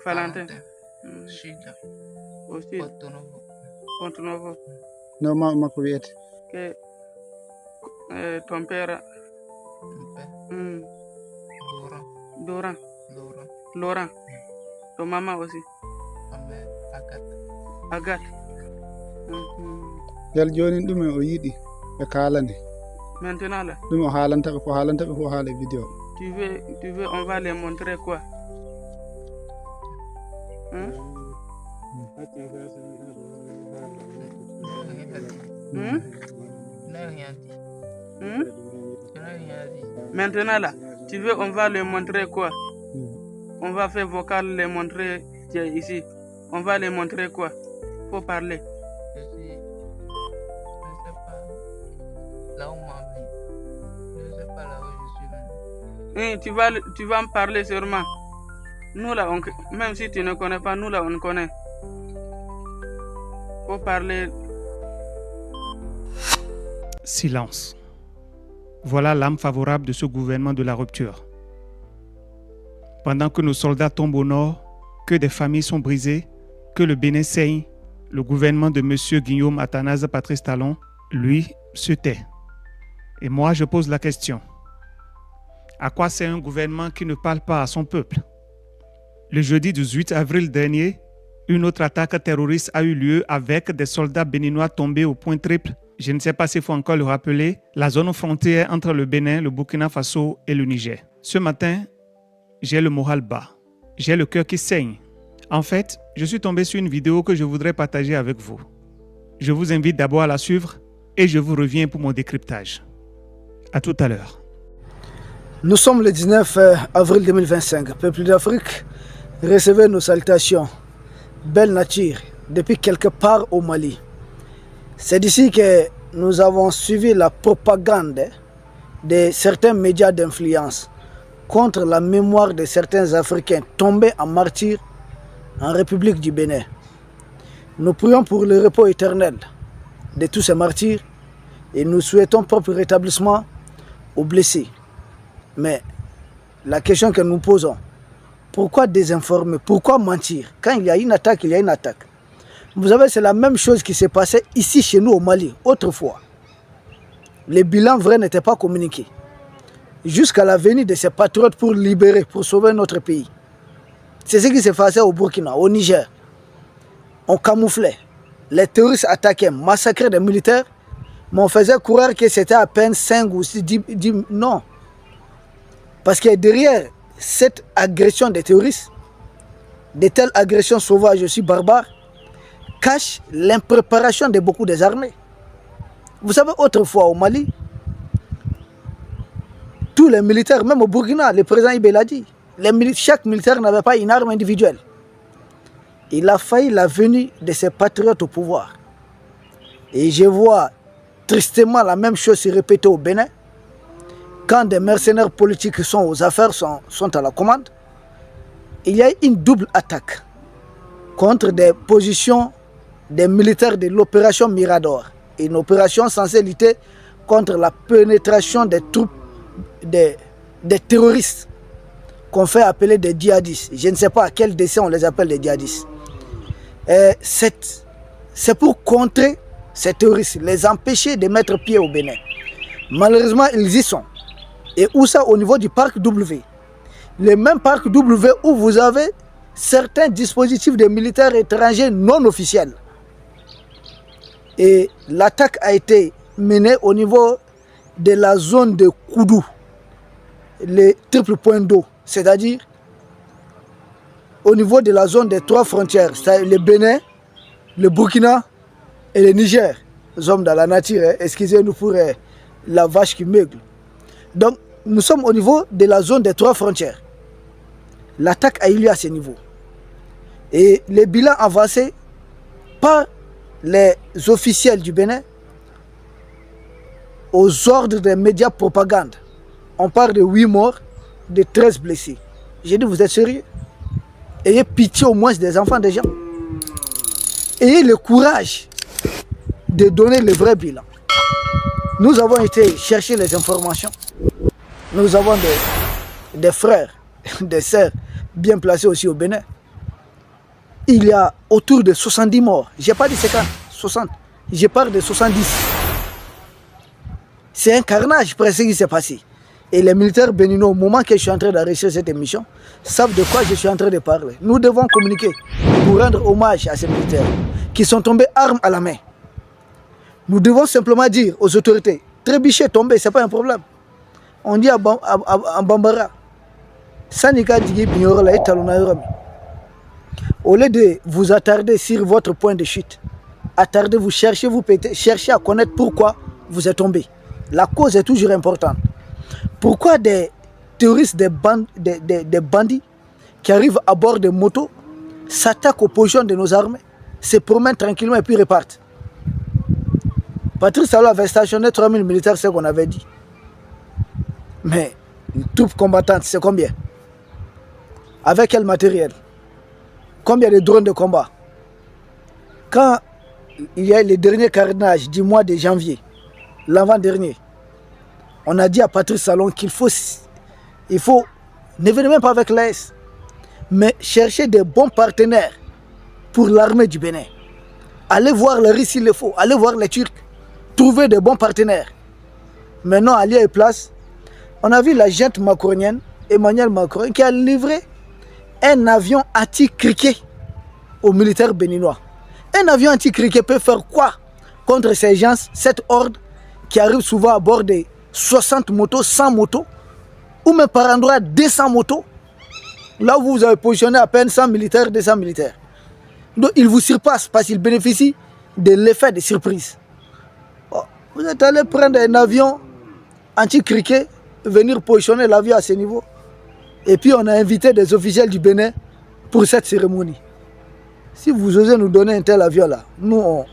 Valentin. Chida. Aussi. Ponto Novo. No, ma ko wiyete. Que ton père. Laurent. Ton maman aussi. Agathe. Yal joni ɗum o yiɗi ɓe kalane. Maintenant là. Ɗum o haalantaɓe ko haala vidéo. Tu veux, on va les montrer quoi? Maintenant là, tu veux, on va les montrer quoi? On va faire vocal, les montrer ici. On va les montrer quoi? Faut parler. Je sais pas là où je sais pas là où je suis. Tu vas me parler sûrement. Nous là, même si tu ne connais pas, nous là, on connaît. Faut parler. Silence. Voilà l'âme favorable de ce gouvernement de la rupture. Pendant que nos soldats tombent au nord, que des familles sont brisées, que le Bénin saigne, le gouvernement de M. Guillaume Athanase Patrice Talon, lui, se tait. Et moi, je pose la question. À quoi sert un gouvernement qui ne parle pas à son peuple? Le jeudi 18 avril dernier, une autre attaque terroriste a eu lieu avec des soldats béninois tombés au point triple. Je ne sais pas s'il faut encore le rappeler, la zone frontière entre le Bénin, le Burkina Faso et le Niger. Ce matin, j'ai le moral bas. J'ai le cœur qui saigne. En fait, je suis tombé sur une vidéo que je voudrais partager avec vous. Je vous invite d'abord à la suivre et je vous reviens pour mon décryptage. À tout à l'heure. Nous sommes le 19 avril 2025. Peuple d'Afrique, recevez nos salutations. Belle nature, depuis quelque part au Mali. C'est d'ici que nous avons suivi la propagande de certains médias d'influence contre la mémoire de certains Africains tombés en martyrs en République du Bénin. Nous prions pour le repos éternel de tous ces martyrs et nous souhaitons propre rétablissement aux blessés. Mais la question que nous posons, pourquoi désinformer? Pourquoi mentir? Quand il y a une attaque, il y a une attaque. Vous savez, c'est la même chose qui s'est passée ici chez nous au Mali, autrefois. Les bilans vrais n'étaient pas communiqués. Jusqu'à la venue de ces patriotes pour libérer, pour sauver notre pays. C'est ce qui s'est passé au Burkina, au Niger. On camouflait. Les terroristes attaquaient, massacraient des militaires, mais on faisait croire que c'était à peine 5 ou 6, 10... Non. Parce que derrière cette agression des terroristes, de telles agressions sauvages aussi barbares, cache l'impréparation de beaucoup des armées. Vous savez, autrefois au Mali, tous les militaires, même au Burkina, le président Ibé l'a dit, chaque militaire n'avait pas une arme individuelle. Il a failli la venue de ces patriotes au pouvoir. Et je vois tristement la même chose se répéter au Bénin. Quand des mercenaires politiques sont aux affaires, sont à la commande, il y a une double attaque contre des positions des militaires de l'opération Mirador. Une opération censée lutter contre la pénétration des troupes des terroristes qu'on fait appeler des djihadistes. Je ne sais pas à quel dessein on les appelle des djihadistes. C'est pour contrer ces terroristes, les empêcher de mettre pied au Bénin. Malheureusement, ils y sont. Et où ça? Au niveau du parc W. Le même parc W où vous avez certains dispositifs de militaires étrangers non officiels. Et l'attaque a été menée au niveau de la zone de Koudou, le triple point d'eau, c'est-à-dire au niveau de la zone des 3 frontières, c'est-à-dire le Bénin, le Burkina et le Niger. Nous sommes dans la nature, hein. Excusez-nous pour la vache qui meugle. Donc, nous sommes au niveau de la zone des 3 frontières. L'attaque a eu lieu à ce niveau. Et les bilans avancés par les officiels du Bénin aux ordres des médias propagande. On parle de 8 morts, de 13 blessés. J'ai dit, vous êtes sérieux? Ayez pitié au moins des enfants des gens. Ayez le courage de donner le vrai bilan. Nous avons été chercher les informations. Nous avons des frères, des sœurs bien placés aussi au Bénin. il y a autour de 70 morts. Je n'ai pas dit 50, 60. Je parle de 70. C'est un carnage presque ce qui s'est passé. Et les militaires béninois, au moment que je suis en train d'enregistrer cette émission, savent de quoi je suis en train de parler. Nous devons communiquer pour rendre hommage à ces militaires qui sont tombés armes à la main. Nous devons simplement dire aux autorités, trébucher, tomber, ce n'est pas un problème. On dit à Bambara, Sanika Digi Bignorola et Talonayurami. Au lieu de vous attarder sur votre point de chute, attardez-vous, cherchez à connaître pourquoi vous êtes tombé. La cause est toujours importante. Pourquoi des terroristes, des bandits qui arrivent à bord de motos s'attaquent aux positions de nos armées, se promènent tranquillement et puis repartent? Patrice Talon avait stationné 3000 militaires, c'est ce qu'on avait dit. Mais une troupe combattante, c'est combien? Avec quel matériel? Combien de drones de combat? Quand il y a le dernier carnage du mois de janvier, l'avant-dernier, on a dit à Patrice Talon qu'il faut, ne venez même pas avec l'AS, mais chercher des bons partenaires pour l'armée du Bénin. Allez voir les Russes s'il le faut, allez voir les Turcs, trouver des bons partenaires. Maintenant, à lieu et place, on a vu la junte macronienne, Emmanuel Macron, qui a livré un avion anti-criquet aux militaires béninois. Un avion anti-criquet peut faire quoi contre ces gens, cette horde qui arrive souvent à bord de 60 motos, 100 motos, ou même par endroit 200 motos, là où vous avez positionné à peine 100 militaires, 200 militaires. Donc ils vous surpassent parce qu'ils bénéficient de l'effet de surprise. Oh, vous êtes allé prendre un avion anti-criquet, venir positionner l'avion à ce niveau. Et puis on a invité des officiels du Bénin pour cette cérémonie. Si vous osez nous donner un tel avion là, nous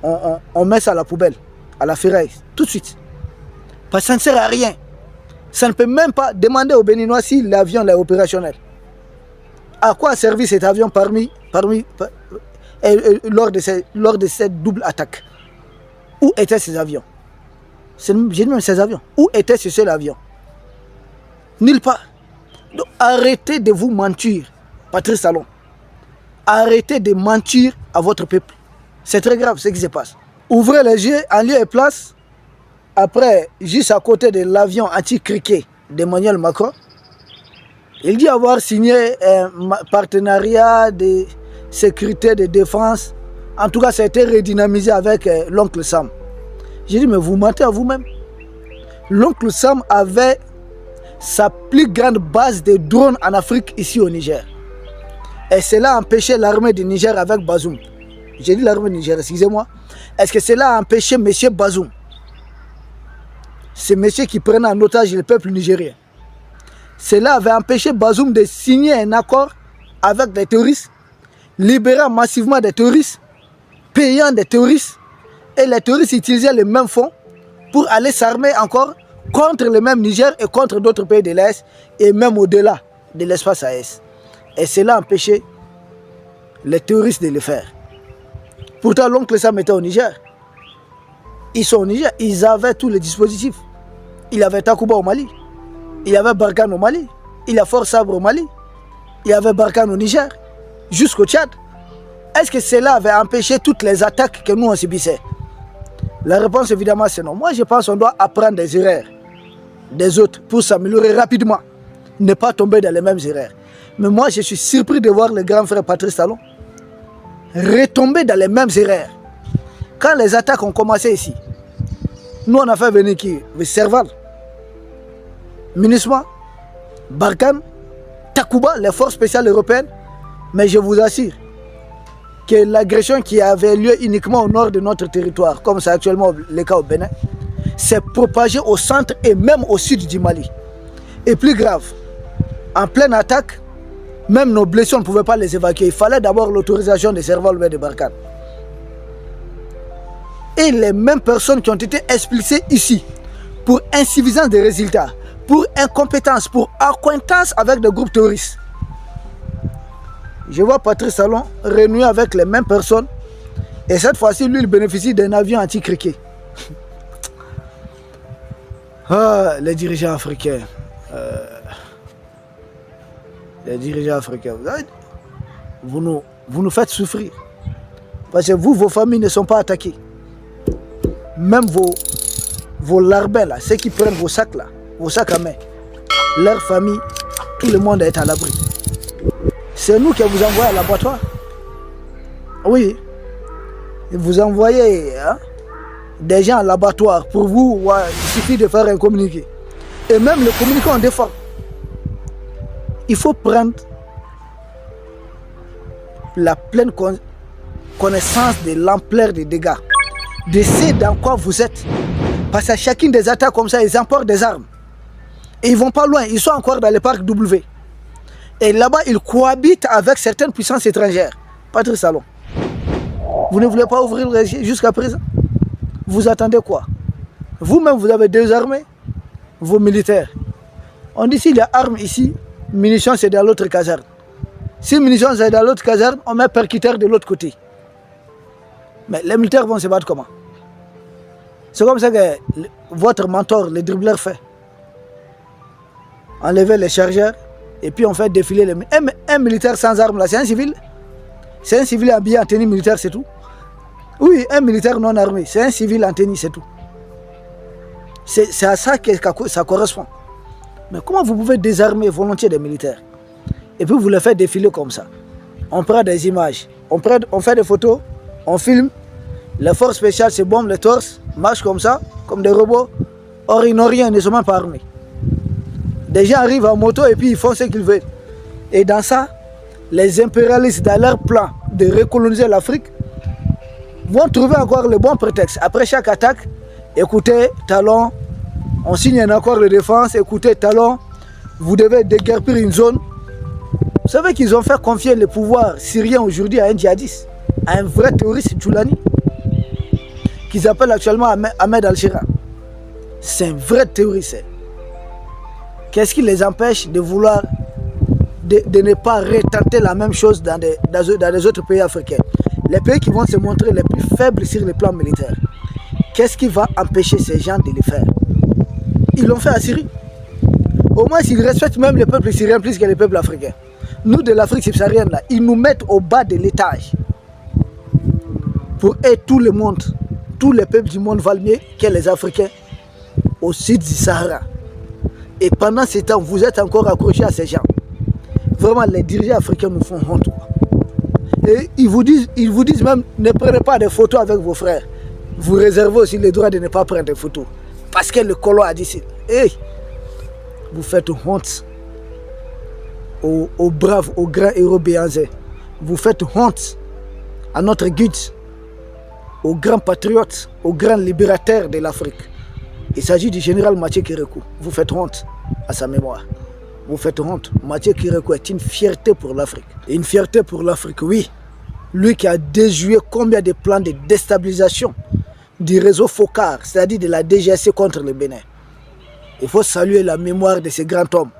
on met ça à la poubelle, à la ferraille, tout de suite. Parce que ça ne sert à rien. Ça ne peut même pas demander aux Béninois si l'avion est opérationnel. À quoi a servi cet avion lors de cette double attaque? Où étaient ces avions? J'ai dit même ces avions. Où était ce seul avion? Nulle part. Donc arrêtez de vous mentir, Patrice Talon. Arrêtez de mentir à votre peuple. C'est très grave ce qui se passe. Ouvrez les yeux en lieu et place. Après, juste à côté de l'avion anti-criquet d'Emmanuel Macron, il dit avoir signé un partenariat de sécurité, de défense. En tout cas, ça a été redynamisé avec l'oncle Sam. J'ai dit, mais vous mentez à vous-même. L'oncle Sam avait sa plus grande base de drones en Afrique, ici au Niger. Et cela a empêché l'armée du Niger avec Bazoum. J'ai dit l'armée du Niger, excusez-moi. Est-ce que cela a empêché M. Bazoum, ce monsieur qui prenait en otage le peuple nigérien, cela avait empêché Bazoum de signer un accord avec des terroristes, libérant massivement des terroristes, payant des terroristes, et les terroristes utilisaient les mêmes fonds pour aller s'armer encore contre le même Niger et contre d'autres pays de l'Est et même au-delà de l'espace AES. Et cela a empêché les terroristes de le faire. Pourtant, l'oncle Sam était au Niger. Ils sont au Niger, ils avaient tous les dispositifs. Il y avait Takuba au Mali, il y avait Barkhane au Mali, il y a Fort Sabre au Mali, il y avait Barkhane au Niger, jusqu'au Tchad. Est-ce que cela avait empêché toutes les attaques que nous on subissait? La réponse évidemment c'est non. Moi je pense qu'on doit apprendre des erreurs des autres pour s'améliorer rapidement, ne pas tomber dans les mêmes erreurs. Mais moi je suis surpris de voir le grand frère Patrice Talon retomber dans les mêmes erreurs. Quand les attaques ont commencé ici, nous on a fait venir qui? Serval, MINUSMA, Barkhane, Takuba, les forces spéciales européennes. Mais je vous assure que l'agression qui avait lieu uniquement au nord de notre territoire, comme c'est actuellement le cas au Bénin, s'est propagée au centre et même au sud du Mali. Et plus grave, en pleine attaque, même nos blessés, on ne pouvait pas les évacuer. Il fallait d'abord l'autorisation de Serval ou de Barkhane. Et les mêmes personnes qui ont été expulsées ici pour insuffisance des résultats, pour incompétence, pour accointance avec des groupes terroristes. Je vois Patrice Talon renouer avec les mêmes personnes et cette fois-ci, lui, il bénéficie d'un avion anti-criquet. Ah, les dirigeants africains. Les dirigeants africains. vous nous faites souffrir. Parce que vous, vos familles ne sont pas attaquées. Même vos larbins, là, ceux qui prennent vos sacs là, vos sacs à main, leur famille, tout le monde est à l'abri. C'est nous qui vous envoyons à l'abattoir. Oui. Vous envoyez des gens à l'abattoir. Pour vous, ouais, il suffit de faire un communiqué. Et même le communiqué en défend. Il faut prendre la pleine connaissance de l'ampleur des dégâts. De ce dans quoi vous êtes. Parce qu'à chacune des attaques comme ça, ils emportent des armes. Et ils ne vont pas loin. Ils sont encore dans le parc W. Et là-bas, ils cohabitent avec certaines puissances étrangères. Patrice Talon. Vous ne voulez pas ouvrir les yeux jusqu'à présent? Vous attendez quoi? Vous-même, vous avez désarmé vos militaires. On dit s'il y a armes ici, munitions c'est dans l'autre caserne. Si munitions c'est dans l'autre caserne, on met percuteur de l'autre côté. Mais les militaires vont se battre comment? C'est comme ça que votre mentor, le dribbleur, fait. Enlever les chargeurs et puis on fait défiler les... Un militaire sans armes là, c'est un civil? C'est un civil habillé en tenue militaire, c'est tout? Oui, un militaire non armé, c'est un civil en tenue, c'est tout. C'est à ça que ça correspond. Mais comment vous pouvez désarmer volontiers des militaires et puis vous les faites défiler comme ça? On prend des images, on fait des photos, on filme. Les forces spéciales se bombent les torses, marchent comme ça, comme des robots. Or, ils n'ont rien, ils ne sont même pas armés. Des gens arrivent en moto et puis ils font ce qu'ils veulent. Et dans ça, les impérialistes, dans leur plan de recoloniser l'Afrique, vont trouver encore le bon prétexte. Après chaque attaque, écoutez, Talon, on signe un accord de défense, écoutez, Talon, vous devez déguerpir une zone. Vous savez qu'ils ont fait confier le pouvoir syrien aujourd'hui à un djihadiste, à un vrai terroriste Djoulani, qu'ils appellent actuellement Ahmed Al-Shira. C'est un vrai terroriste. Qu'est-ce qui les empêche de vouloir, de ne pas retenter la même chose dans les autres pays africains? Les pays qui vont se montrer les plus faibles sur le plan militaire. Qu'est-ce qui va empêcher ces gens de le faire? Ils l'ont fait à Syrie. Au moins, ils respectent même le peuple syrien plus que les peuples africains. Nous, de l'Afrique subsaharienne, là, ils nous mettent au bas de l'étage. Pour aider tout le monde, tous les peuples du monde valent mieux que les Africains au sud du Sahara. Et pendant ce temps, vous êtes encore accrochés à ces gens. Vraiment, les dirigeants africains nous font honte. Et ils vous disent même, ne prenez pas de photos avec vos frères. Vous réservez aussi le droit de ne pas prendre des photos. Parce que le colon a dit, hey, vous faites honte aux braves, aux grands héros béanzais. Vous faites honte à notre guide, aux grands patriotes, aux grands libérateurs de l'Afrique. Il s'agit du général Mathieu Kérékou. Vous faites honte à sa mémoire. Vous faites honte. Mathieu Kérékou est une fierté pour l'Afrique. Une fierté pour l'Afrique, oui. Lui qui a déjoué combien de plans de déstabilisation du réseau FOCAR, c'est-à-dire de la DGSC contre le Bénin. Il faut saluer la mémoire de ce grand homme.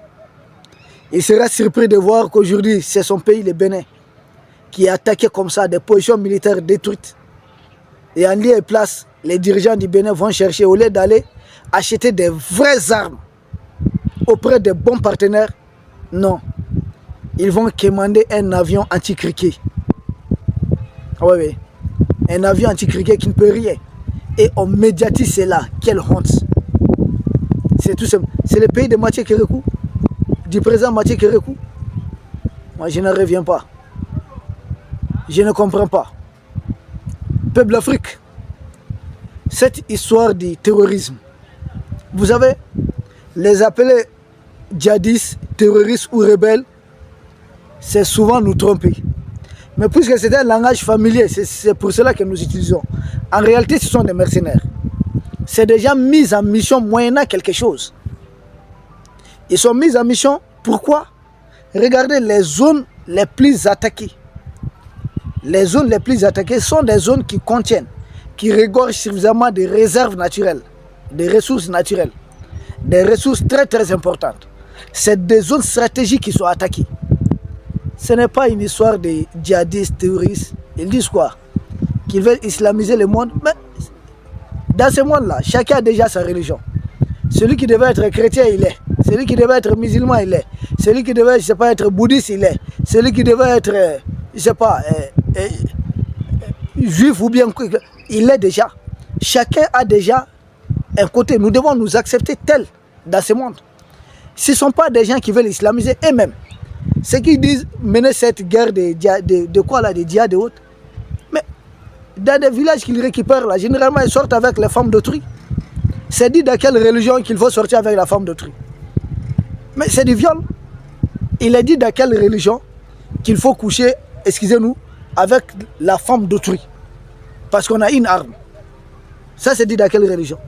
Il sera surpris de voir qu'aujourd'hui, c'est son pays, le Bénin, qui est attaqué comme ça, des positions militaires détruites. Et en lieu et place, les dirigeants du Bénin vont chercher, au lieu d'aller acheter des vraies armes auprès de bons partenaires, non. Ils vont commander un avion anti-criquet. Oui, oui. Un avion anti-criquet qui ne peut rien. Et on médiatise cela. Quelle honte. C'est tout simple. C'est le pays de Mathieu Kérékou, du président Mathieu Kérékou. Moi, je ne reviens pas. Je ne comprends pas. Peuple d'Afrique, cette histoire du terrorisme, vous avez les appelés djihadistes, terroristes ou rebelles, c'est souvent nous tromper. Mais puisque c'est un langage familier, c'est pour cela que nous utilisons. En réalité, ce sont des mercenaires. C'est des gens mis en mission moyennant quelque chose. Ils sont mis en mission, pourquoi? Regardez les zones les plus attaquées. Les zones les plus attaquées sont des zones qui contiennent, qui regorgent suffisamment de réserves naturelles, des ressources naturelles, des ressources très très importantes. C'est des zones stratégiques qui sont attaquées. Ce n'est pas une histoire de djihadistes, terroristes. Ils disent quoi? Qu'ils veulent islamiser le monde. Mais dans ce monde-là, chacun a déjà sa religion. Celui qui devait être chrétien, il est. Celui qui devait être musulman, il est. Celui qui devait, je sais pas, être bouddhiste, il est. Celui qui devait être je sais pas, juif ou bien, il est déjà. Chacun a déjà un côté. Nous devons nous accepter tels dans ce monde. Ce ne sont pas des gens qui veulent islamiser eux-mêmes. Ceux qui disent mener cette guerre de quoi là, des djihad et autres. Mais dans des villages qu'ils récupèrent là, généralement ils sortent avec les femmes d'autrui. C'est dit dans quelle religion qu'il faut sortir avec la femme d'autrui. Mais c'est du viol. Il est dit dans quelle religion qu'il faut coucher, excusez-nous, avec la femme d'autrui. Parce qu'on a une arme. Ça c'est dit dans quelle religion?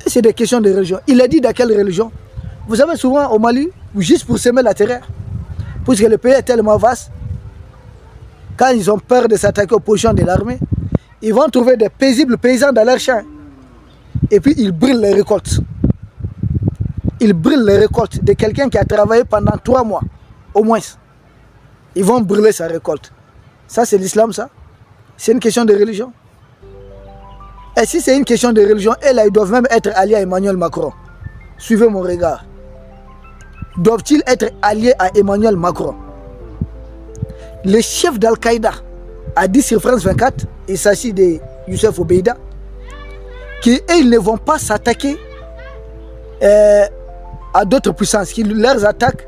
C'est des questions de religion. Il est dit dans quelle religion? Vous savez, souvent au Mali, juste pour semer la terreur, puisque le pays est tellement vaste, quand ils ont peur de s'attaquer aux positions de l'armée, ils vont trouver des paisibles paysans dans leurs champs. Et puis ils brûlent les récoltes. Ils brûlent les récoltes de quelqu'un qui a travaillé pendant 3 mois, au moins. Ils vont brûler sa récolte. Ça c'est l'islam, ça? C'est une question de religion. Et si c'est une question de religion, et là, ils doivent même être alliés à Emmanuel Macron. Suivez mon regard. Doivent-ils être alliés à Emmanuel Macron? Le chef d'Al-Qaïda a dit sur France 24, il s'agit de Youssef Obeida, qu'ils ne vont pas s'attaquer à d'autres puissances, que leurs attaques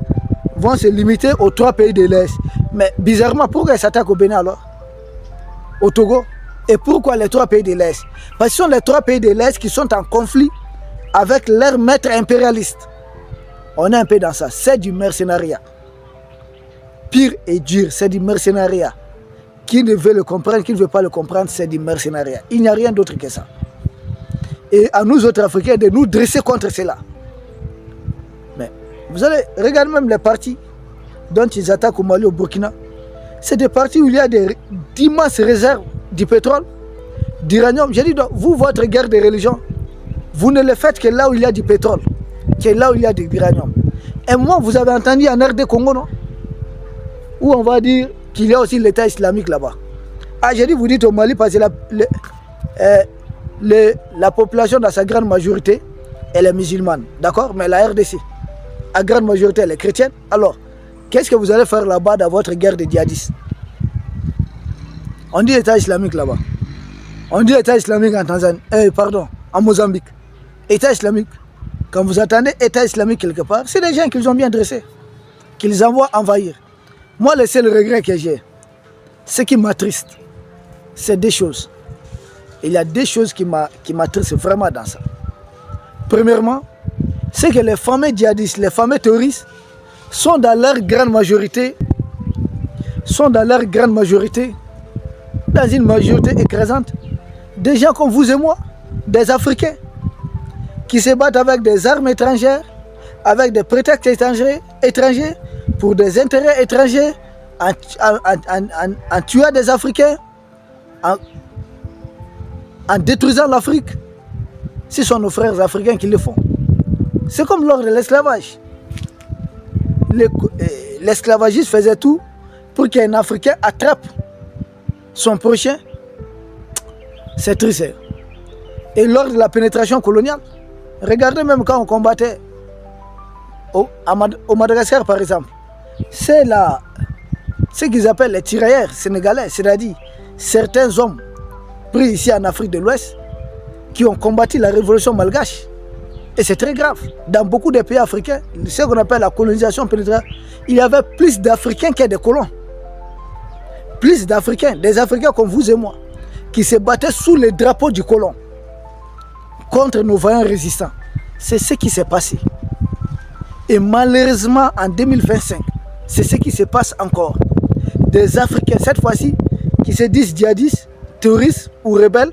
vont se limiter aux 3 pays de l'Est. Mais bizarrement, pourquoi ils s'attaquent au Bénin alors? Au Togo? Et pourquoi les 3 pays de l'Est? Parce que ce sont les 3 pays de l'Est qui sont en conflit avec leurs maîtres impérialistes. On est un peu dans ça. C'est du mercenariat. Pire et dur, c'est du mercenariat. Qui ne veut le comprendre, qui ne veut pas le comprendre, c'est du mercenariat. Il n'y a rien d'autre que ça. Et à nous autres Africains de nous dresser contre cela. Mais vous allez regarder même les partis dont ils attaquent au Mali, au Burkina. C'est des partis où il y a d'immenses réserves du pétrole, d'uranium. J'ai dit, vous, votre guerre de religion, vous ne le faites que là où il y a du pétrole, que là où il y a de l'uranium. Et moi, vous avez entendu en RD Congo, non? Où on va dire qu'il y a aussi l'État islamique là-bas. Ah, j'ai dit, vous dites au Mali parce que la population dans sa grande majorité, elle est musulmane, d'accord? Mais la RDC, à grande majorité, elle est chrétienne. Alors, qu'est-ce que vous allez faire là-bas dans votre guerre de djihadistes? On dit État islamique là-bas. On dit État islamique en Tanzanie. En Mozambique. État islamique. Quand vous attendez État islamique quelque part, c'est des gens qu'ils ont bien dressés, qu'ils envoient envahir. Moi, le seul regret que j'ai, ce qui m'attriste, c'est 2 choses. Il y a 2 choses qui m'attristent vraiment dans ça. Premièrement, c'est que les fameux djihadistes, les fameux terroristes, sont dans leur grande majorité, dans une majorité écrasante, des gens comme vous et moi, des Africains, qui se battent avec des armes étrangères, avec des prétextes étrangers, pour des intérêts étrangers, en tuant des Africains, en détruisant l'Afrique. Ce sont nos frères africains qui le font. C'est comme lors de l'esclavage. L'esclavagiste faisait tout pour qu'un Africain attrape son prochain. C'est triste. Et lors de la pénétration coloniale, regardez même quand on combattait au Madagascar par exemple, c'est ce qu'ils appellent les tirailleurs sénégalais, c'est-à-dire certains hommes pris ici en Afrique de l'Ouest qui ont combattu la révolution malgache. Et c'est très grave. Dans beaucoup de pays africains, ce qu'on appelle la colonisation pénétrale, il y avait plus d'Africains que de colons. Plus d'Africains, des Africains comme vous et moi, qui se battaient sous le drapeau du colon contre nos vaillants résistants. C'est ce qui s'est passé. Et malheureusement, en 2025, c'est ce qui se passe encore. Des Africains, cette fois-ci, qui se disent djihadistes, terroristes ou rebelles,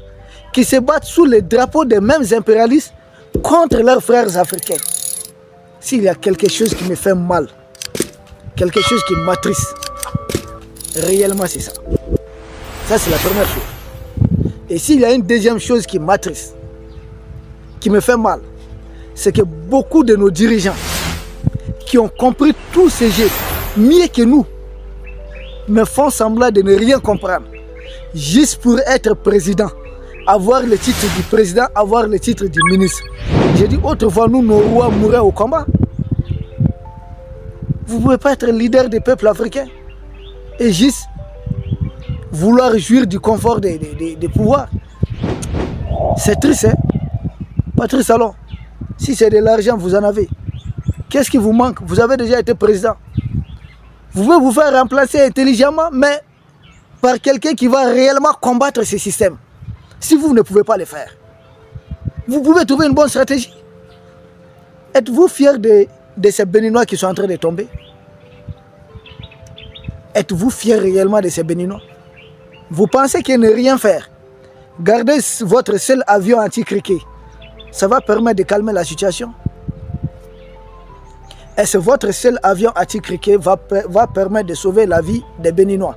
qui se battent sous le drapeau des mêmes impérialistes contre leurs frères africains. S'il y a quelque chose qui me fait mal, quelque chose qui m'attriste, réellement c'est ça. Ça c'est la première chose. Et s'il y a une deuxième chose qui m'attriste, qui me fait mal, c'est que beaucoup de nos dirigeants qui ont compris tous ces jeux mieux que nous, me font semblant de ne rien comprendre, juste pour être président, avoir le titre du président, avoir le titre du ministre. J'ai dit autrefois, nous, nos rois mouraient au combat. Vous ne pouvez pas être leader des peuples africains. et juste vouloir jouir du confort des pouvoirs. C'est triste, hein? Patrice Talon, si c'est de l'argent, vous en avez. Qu'est-ce qui vous manque? Vous avez déjà été président. Vous pouvez vous faire remplacer intelligemment, mais par quelqu'un qui va réellement combattre ce système. Si vous ne pouvez pas le faire, vous pouvez trouver une bonne stratégie. Êtes-vous fiers de ces Béninois qui sont en train de tomber? Êtes-vous fiers réellement de ces Béninois? Vous pensez qu'il ne rien faire? Gardez votre seul avion anti-criquet. Ça va permettre de calmer la situation? Est-ce que votre seul avion anti-criquet va permettre de sauver la vie des Béninois?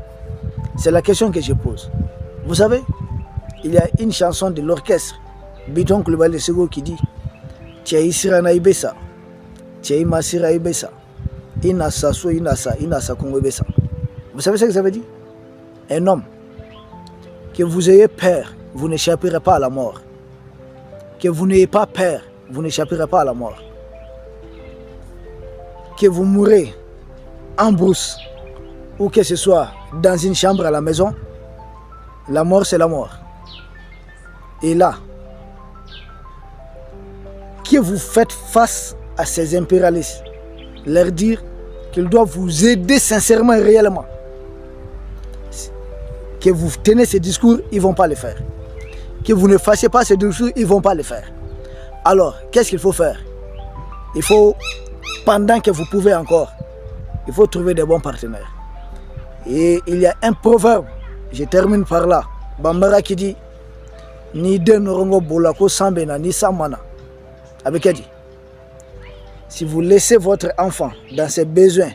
C'est la question que je pose. Vous savez, il y a une chanson de l'orchestre Bidon Coulibaly Sego qui dit Tiaï Sirana Ibesa, Tiaï Masira Ibesa, Inasa So Inasa, Inasa Kongo Ibesa. Vous savez ce que ça veut dire? Un homme, que vous ayez peur, vous n'échapperez pas à la mort. Que vous n'ayez pas peur, vous n'échapperez pas à la mort. Que vous mourrez en brousse ou que ce soit dans une chambre à la maison, la mort c'est la mort. Et là, que vous faites face à ces impérialistes, leur dire qu'ils doivent vous aider sincèrement et réellement. Que vous tenez ces discours, ils ne vont pas le faire. Que vous ne fassiez pas ces discours, ils ne vont pas le faire. Alors, qu'est-ce qu'il faut faire? Il faut, pendant que vous pouvez encore, il faut trouver des bons partenaires. Et il y a un proverbe, je termine par là, Bambara qui dit Ni de norongo bolako sambena ni samana. Avec qui dit si vous laissez votre enfant dans ses besoins,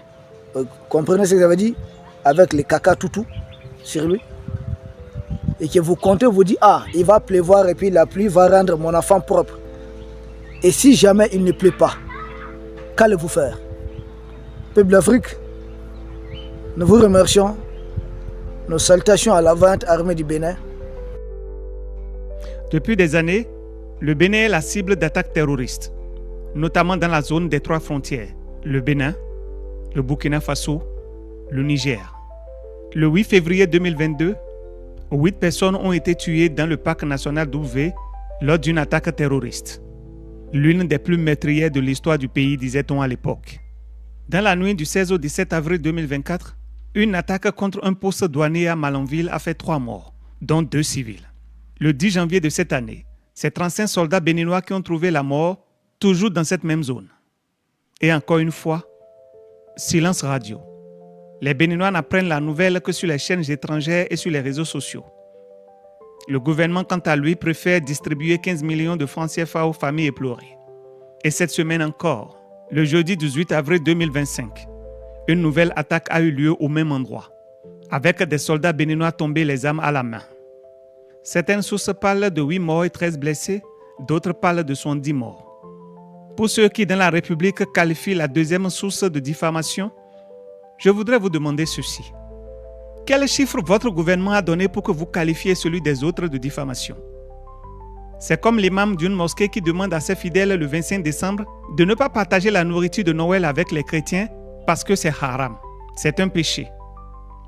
comprenez ce que ça veut dire? Avec les caca toutou sur lui, et que vous comptez vous dire ah, il va pleuvoir et puis la pluie va rendre mon enfant propre. Et si jamais il ne pleut pas, qu'allez-vous faire? Peuple d'Afrique, nous vous remercions. Nos salutations à la vente armée du Bénin. Depuis des années, le Bénin est la cible d'attaques terroristes, notamment dans la zone des 3 frontières, le Bénin, le Burkina Faso, le Niger. Le 8 février 2022, 8 personnes ont été tuées dans le parc national d'Ouvé lors d'une attaque terroriste. L'une des plus meurtrières de l'histoire du pays, disait-on à l'époque. Dans la nuit du 16 au 17 avril 2024, une attaque contre un poste douanier à Malanville a fait 3 morts, dont 2 civils. Le 10 janvier de cette année, c'est 35 soldats béninois qui ont trouvé la mort, toujours dans cette même zone. Et encore une fois, silence radio. Les Béninois n'apprennent la nouvelle que sur les chaînes étrangères et sur les réseaux sociaux. Le gouvernement, quant à lui, préfère distribuer 15 millions de francs CFA aux familles éplorées. Et cette semaine encore, le jeudi 18 avril 2025, une nouvelle attaque a eu lieu au même endroit, avec des soldats béninois tombés les armes à la main. Certaines sources parlent de 8 morts et 13 blessés, d'autres parlent de 70 morts. Pour ceux qui, dans la République, qualifient la deuxième source de diffamation, je voudrais vous demander ceci. Quel chiffre votre gouvernement a donné pour que vous qualifiez celui des autres de diffamation? C'est comme l'imam d'une mosquée qui demande à ses fidèles le 25 décembre de ne pas partager la nourriture de Noël avec les chrétiens parce que c'est haram, c'est un péché.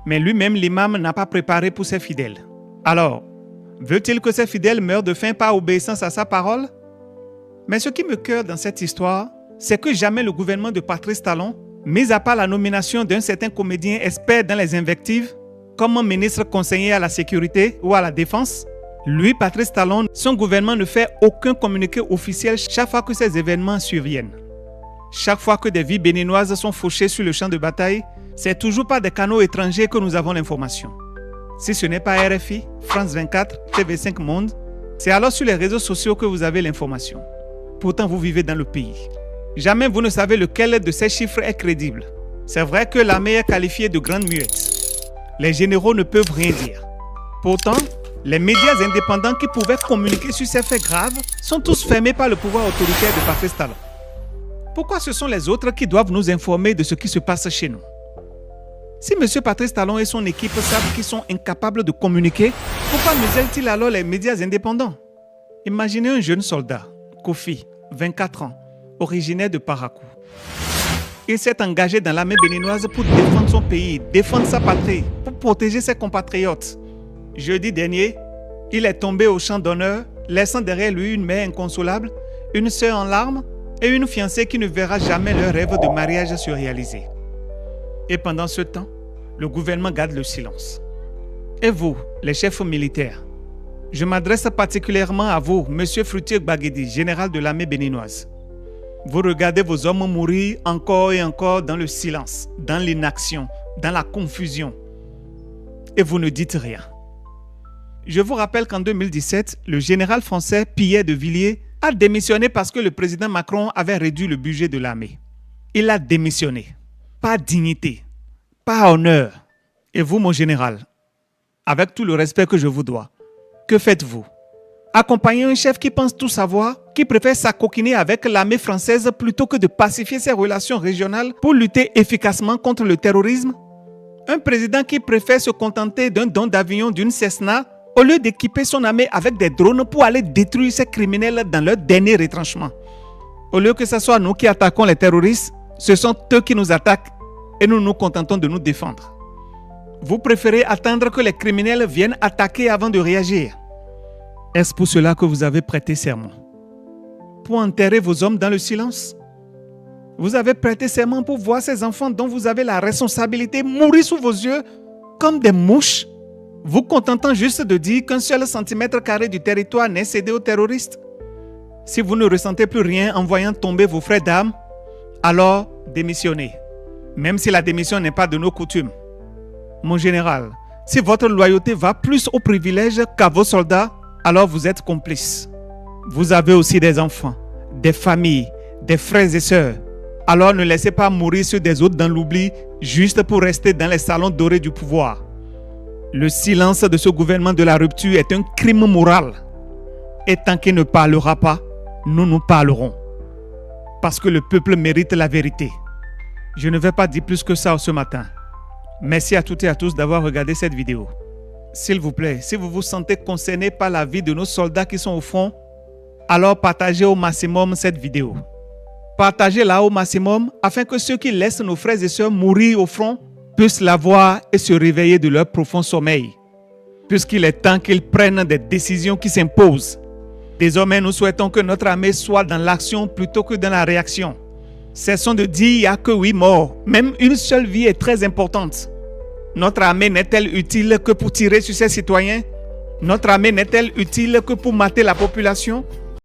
Mais lui-même, l'imam, n'a pas préparé pour ses fidèles. Alors, veut-il que ses fidèles meurent de faim par obéissance à sa parole? Mais ce qui me cœur dans cette histoire, c'est que jamais le gouvernement de Patrice Talon, mis à part la nomination d'un certain comédien expert dans les invectives, comme ministre conseiller à la sécurité ou à la défense, lui, Patrice Talon, son gouvernement ne fait aucun communiqué officiel chaque fois que ces événements surviennent. Chaque fois que des vies béninoises sont fauchées sur le champ de bataille, c'est toujours par des canaux étrangers que nous avons l'information. Si ce n'est pas RFI, France 24, TV5 Monde, c'est alors sur les réseaux sociaux que vous avez l'information. Pourtant, vous vivez dans le pays. Jamais vous ne savez lequel de ces chiffres est crédible. C'est vrai que l'armée est qualifiée de grande muette. Les généraux ne peuvent rien dire. Pourtant, les médias indépendants qui pouvaient communiquer sur ces faits graves sont tous fermés par le pouvoir autoritaire de Patrice Talon. Pourquoi ce sont les autres qui doivent nous informer de ce qui se passe chez nous? Si M. Patrice Talon et son équipe savent qu'ils sont incapables de communiquer, pourquoi musellent-ils alors les médias indépendants? Imaginez un jeune soldat, Kofi, 24 ans, originaire de Parakou. Il s'est engagé dans l'armée béninoise pour défendre son pays, défendre sa patrie, pour protéger ses compatriotes. Jeudi dernier, il est tombé au champ d'honneur, laissant derrière lui une mère inconsolable, une sœur en larmes et une fiancée qui ne verra jamais leur rêve de mariage se réaliser. Et pendant ce temps, le gouvernement garde le silence. Et vous, les chefs militaires, je m'adresse particulièrement à vous, Monsieur Fruitier Gbagedi, général de l'armée béninoise. Vous regardez vos hommes mourir encore et encore dans le silence, dans l'inaction, dans la confusion. Et vous ne dites rien. Je vous rappelle qu'en 2017, le général français Pierre de Villiers a démissionné parce que le président Macron avait réduit le budget de l'armée. Il a démissionné. Pas dignité, pas honneur. Et vous, mon général, avec tout le respect que je vous dois, que faites-vous? Accompagner un chef qui pense tout savoir, qui préfère s'acoquiner avec l'armée française plutôt que de pacifier ses relations régionales pour lutter efficacement contre le terrorisme? Un président qui préfère se contenter d'un don d'avion d'une Cessna au lieu d'équiper son armée avec des drones pour aller détruire ces criminels dans leur dernier retranchement. Au lieu que ce soit nous qui attaquons les terroristes, ce sont eux qui nous attaquent et nous nous contentons de nous défendre. Vous préférez attendre que les criminels viennent attaquer avant de réagir. Est-ce pour cela que vous avez prêté serment? Pour enterrer vos hommes dans le silence? Vous avez prêté serment pour voir ces enfants dont vous avez la responsabilité mourir sous vos yeux comme des mouches, vous contentant juste de dire qu'un seul centimètre carré du territoire n'est cédé aux terroristes? Si vous ne ressentez plus rien en voyant tomber vos frères d'armes, alors démissionnez, même si la démission n'est pas de nos coutumes. Mon général, si votre loyauté va plus aux privilèges qu'à vos soldats, alors vous êtes complice. Vous avez aussi des enfants, des familles, des frères et sœurs. Alors ne laissez pas mourir ceux des autres dans l'oubli juste pour rester dans les salons dorés du pouvoir. Le silence de ce gouvernement de la rupture est un crime moral. Et tant qu'il ne parlera pas, nous parlerons. Parce que le peuple mérite la vérité. Je ne vais pas dire plus que ça ce matin. Merci à toutes et à tous d'avoir regardé cette vidéo. S'il vous plaît, si vous vous sentez concerné par la vie de nos soldats qui sont au front, alors partagez au maximum cette vidéo. Partagez-la au maximum afin que ceux qui laissent nos frères et sœurs mourir au front puissent la voir et se réveiller de leur profond sommeil. Puisqu'il est temps qu'ils prennent des décisions qui s'imposent. Désormais, nous souhaitons que notre armée soit dans l'action plutôt que dans la réaction. Cessons de dire il n'y a que 8 morts. Même une seule vie est très importante. Notre armée n'est-elle utile que pour tirer sur ses citoyens? Notre armée n'est-elle utile que pour mater la population?